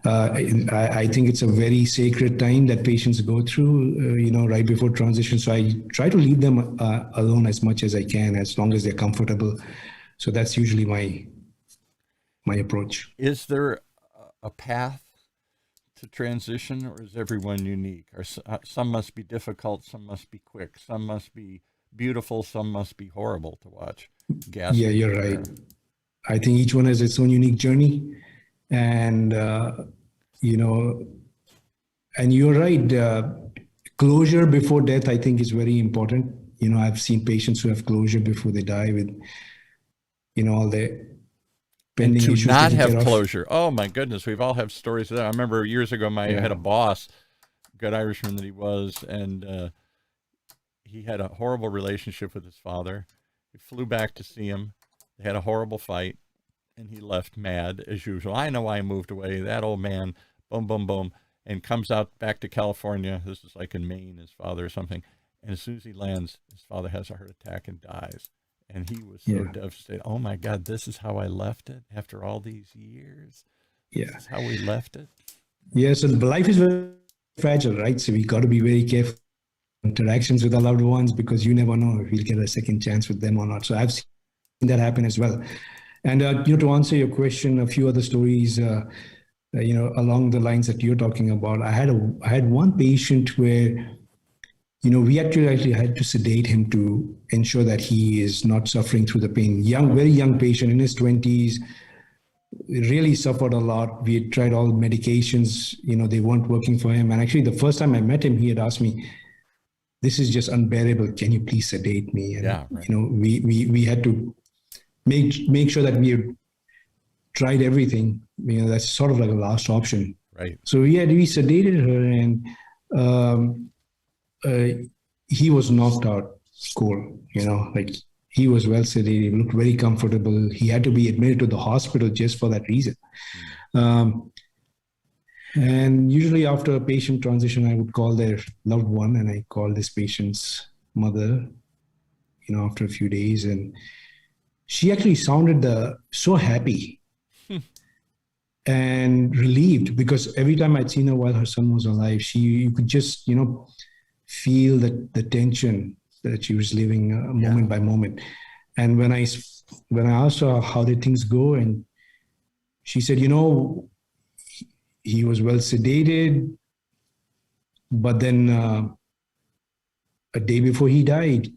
I think it's a very sacred time that patients go through, right before transition. So I try to leave them alone as much as I can, as long as they're comfortable. So that's usually my approach. Is there a path to transition, or is everyone unique? Or some must be difficult, some must be quick, some must be beautiful, some must be horrible to watch. Yeah, you're right. I think each one has its own unique journey, and and you're right. Closure before death, I think, is very important. I've seen patients who have closure before they die with, all the pending issues. To not have closure. Oh my goodness, we've all have stories of that. I remember years ago, I had a boss, good Irishman that he was, and he had a horrible relationship with his father. He flew back to see him. They had a horrible fight, and he left mad as usual. I know why he moved away. That old man, boom, boom, boom, and comes out back to California. This is like in Maine, his father or something. And as soon as he lands, his father has a heart attack and dies. And he was so devastated. Oh my God, this is how I left it after all these years. Yeah. This is how we left it. Yeah. So life is very fragile, right? So we got to be very careful interactions with our loved ones, because you never know if we'll get a second chance with them or not. So I've seen that happen as well. And to answer your question, a few other stories, along the lines that you're talking about. I had one patient where, we actually had to sedate him to ensure that he is not suffering through the pain. Very young patient in his 20s, really suffered a lot. We had tried all medications, they weren't working for him. And actually, the first time I met him, he had asked me, "This is just unbearable. Can you please sedate me?" And, right. We had to make sure that we had tried everything. That's sort of like a last option. Right. So we sedated her, and he was knocked out cold. Like, he was well sedated, looked very comfortable. He had to be admitted to the hospital just for that reason. And usually after a patient transition, I would call their loved one, and I called this patient's mother, after a few days. And she actually sounded so happy and relieved, because every time I'd seen her while her son was alive, you could just, feel the tension that she was living moment by moment. And when I asked her how did things go, and she said, he was well sedated, but then a day before he died,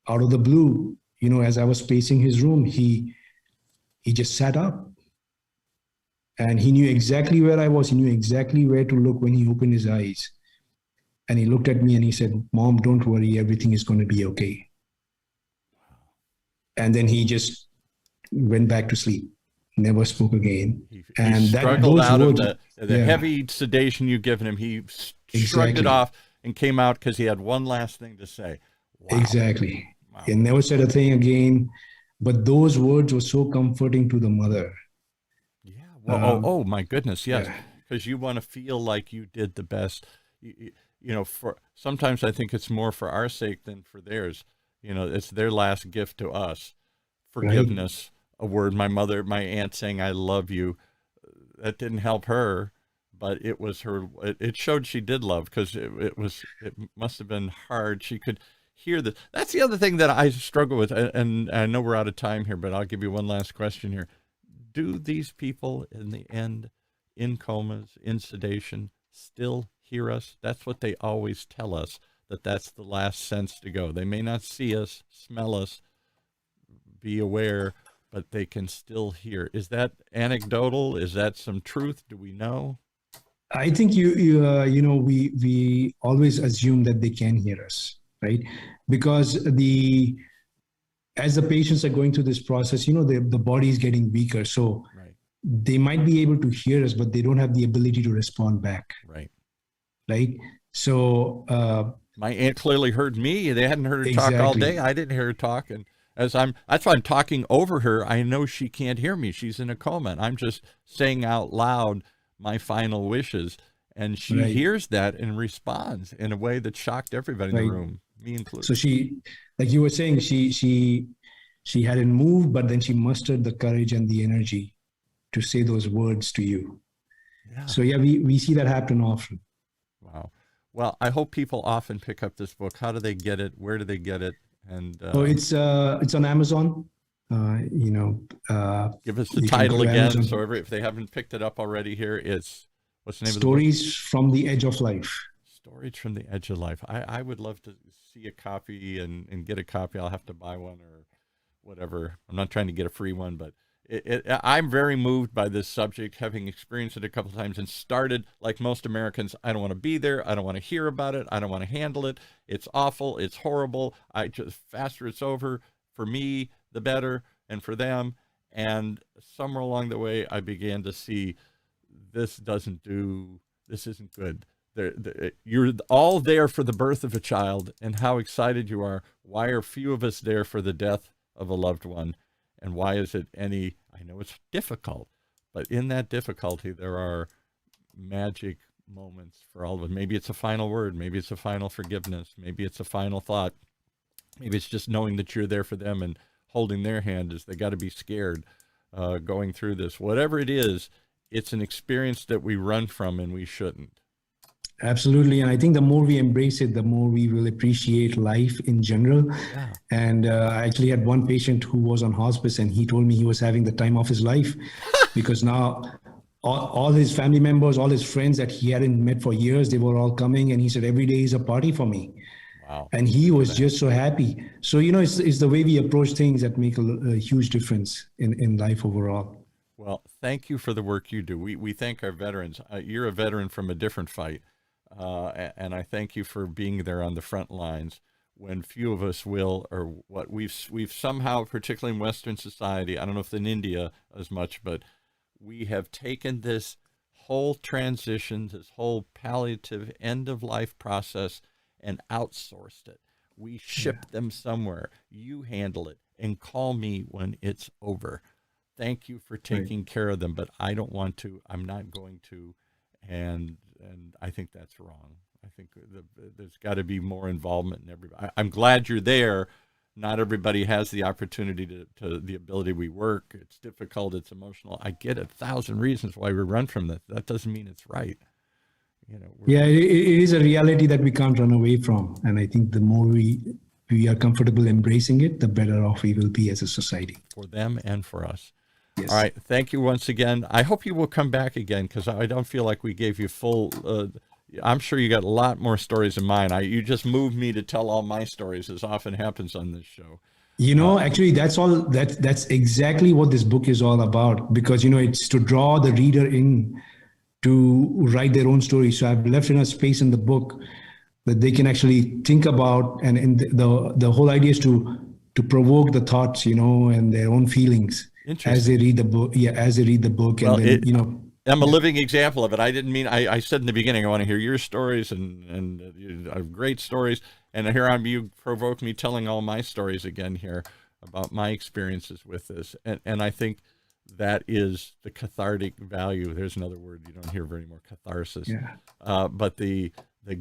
out of the blue, as I was pacing his room, he just sat up, and he knew exactly where I was. He knew exactly where to look when he opened his eyes. And he looked at me and he said, "Mom, don't worry, everything is going to be okay." And then he just went back to sleep, never spoke again. He struggled out of the yeah. heavy sedation you've given him. He shrugged it off, and came out because he had one last thing to say. Wow. Exactly. Wow. He never said a thing again, but those words were so comforting to the mother. Yeah. Well, oh my goodness. Yes. Because you want to feel like you did the best. You know, for sometimes I think it's more for our sake than for theirs. You know, it's their last gift to us. Forgiveness, right. A word. My aunt saying, "I love you." That didn't help her, but it was her. It showed she did love, because it must have been hard. She could hear this. That's the other thing that I struggle with. And I know we're out of time here, but I'll give you one last question here. Do these people in the end, in comas, in sedation, still hear us? That's what they always tell us, that's the last sense to go. They may not see us, smell us, be aware, but they can still hear. Is that anecdotal? Is that some truth? Do we know? I think we always assume that they can hear us, right? Because as the patients are going through this process, the body is getting weaker. So right. They might be able to hear us, but they don't have the ability to respond back. Right. Right. So my aunt clearly heard me. They hadn't heard her exactly. talk all day. I didn't hear her talk. And that's why I'm talking over her. I know she can't hear me. She's in a coma. And I'm just saying out loud my final wishes. And she right. hears that and responds in a way that shocked everybody in right. the room, me included. So she, like you were saying, she hadn't moved, but then she mustered the courage and the energy to say those words to you. Yeah. So yeah, we see that happen often. Wow. Well, I hope people often pick up this book. How do they get it? Where do they get it? And it's on Amazon. Give us the title again. Amazon. So if they haven't picked it up already, here it's what's the name Stories of the book? from the Edge of Life. Stories from the Edge of Life. I would love to see a copy and get a copy. I'll have to buy one or whatever. I'm not trying to get a free one, but I'm very moved by this subject, having experienced it a couple of times, and started, like most Americans, I don't want to be there. I don't want to hear about it. I don't want to handle it. It's awful. It's horrible. Faster it's over, for me, the better, and for them. And somewhere along the way, I began to see this isn't good. You're all there for the birth of a child and how excited you are. Why are few of us there for the death of a loved one? And why is it I know it's difficult, but in that difficulty, there are magic moments for all of us. Maybe it's a final word. Maybe it's a final forgiveness. Maybe it's a final thought. Maybe it's just knowing that you're there for them and holding their hand as they got to be scared going through this. Whatever it is, it's an experience that we run from, and we shouldn't. Absolutely. And I think the more we embrace it, the more we will appreciate life in general. Yeah. And I actually had one patient who was on hospice, and he told me he was having the time of his life because now all his family members, all his friends that he hadn't met for years, they were all coming. And he said, every day is a party for me. Wow. And he was just so happy. So, it's the way we approach things that make a huge difference in life overall. Well, thank you for the work you do. We thank our veterans. You're a veteran from a different fight. And I thank you for being there on the front lines when few of us will, or what we've somehow, particularly in Western society, I don't know if in India as much, but we have taken this whole transition, this whole palliative end of life process and outsourced it. We ship them somewhere. You handle it and call me when it's over. Thank you for taking care of them, but I don't want to, I'm not going to. And I think that's wrong. I think there's got to be more involvement in everybody. I'm glad you're there. Not everybody has the opportunity to the ability. We work. It's difficult. It's emotional. I get 1,000 reasons why we run from that. That doesn't mean it's right. Yeah, it is a reality that we can't run away from. And I think the more we are comfortable embracing it, the better off we will be as a society. For them and for us. Yes. All right. Thank you once again. I hope you will come back again, because I don't feel like we gave you full. I'm sure you got a lot more stories than mine. You just moved me to tell all my stories, as often happens on this show. Actually, that's exactly what this book is all about, because, it's to draw the reader in to write their own story. So I've left in a space in the book that they can actually think about. And the whole idea is to provoke the thoughts, and their own feelings as they read the book. Yeah, as they read the book. Well, and then, I'm a living example of it. I didn't mean, I said in the beginning, I want to hear your stories and you have great stories. And here you provoke me telling all my stories again here about my experiences with this. And I think that is the cathartic value. There's another word you don't hear very more, catharsis. Yeah. But the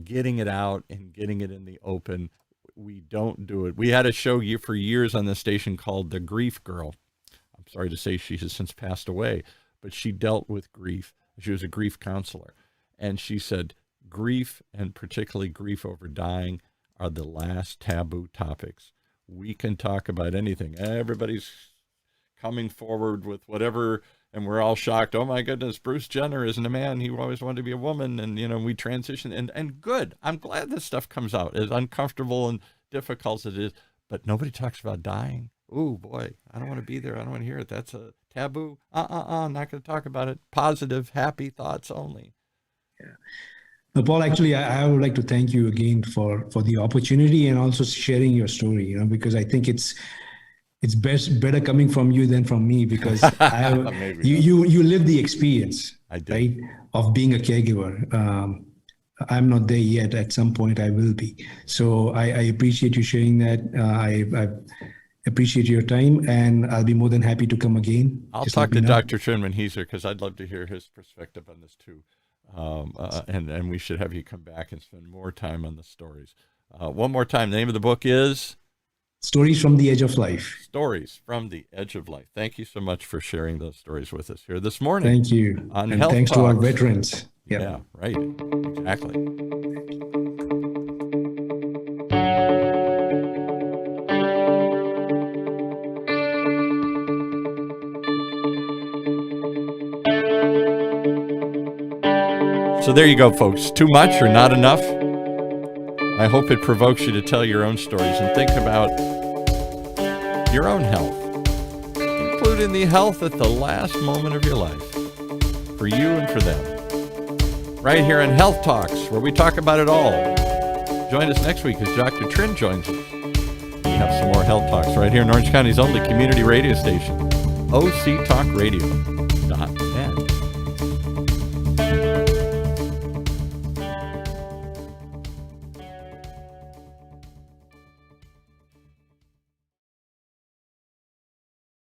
getting it out and getting it in the open, we don't do it. We had a show for years on the station called The Grief Girl. I'm sorry to say she has since passed away, but she dealt with grief. She was a grief counselor. And she said, grief, and particularly grief over dying, are the last taboo topics. We can talk about anything. Everybody's coming forward with whatever, and we're all shocked. Oh my goodness, Bruce Jenner isn't a man. He always wanted to be a woman. And, we transition. And good. I'm glad this stuff comes out, as uncomfortable and difficult as it is. But nobody talks about dying. Ooh, boy, I don't want to be there. I don't want to hear it. That's a taboo. I'm not going to talk about it. Positive, happy thoughts only. Yeah. No, Paul, actually, I would like to thank you again for the opportunity and also sharing your story, because I think it's better coming from you than from me, because you live the experience, right, of being a caregiver. I'm not there yet. At some point, I will be. So I appreciate you sharing that. I appreciate your time, and I'll be more than happy to come again. I'll talk to Dr. Trinh when he's here, because I'd love to hear his perspective on this too. And we should have you come back and spend more time on the stories. One more time, the name of the book is? Stories from the Edge of Life. Stories from the Edge of Life. Thank you so much for sharing those stories with us here this morning. Thank you. On and Health thanks Talks. to our veterans. Yep. Yeah, right. Exactly. So there you go, folks. Too much or not enough? I hope it provokes you to tell your own stories and think about your own health, including the health at the last moment of your life, for you and for them. Right here on Health Talks, where we talk about it all. Join us next week as Dr. Trinh joins us. We have some more Health Talks right here in Orange County's only community radio station, OC Talk Radio.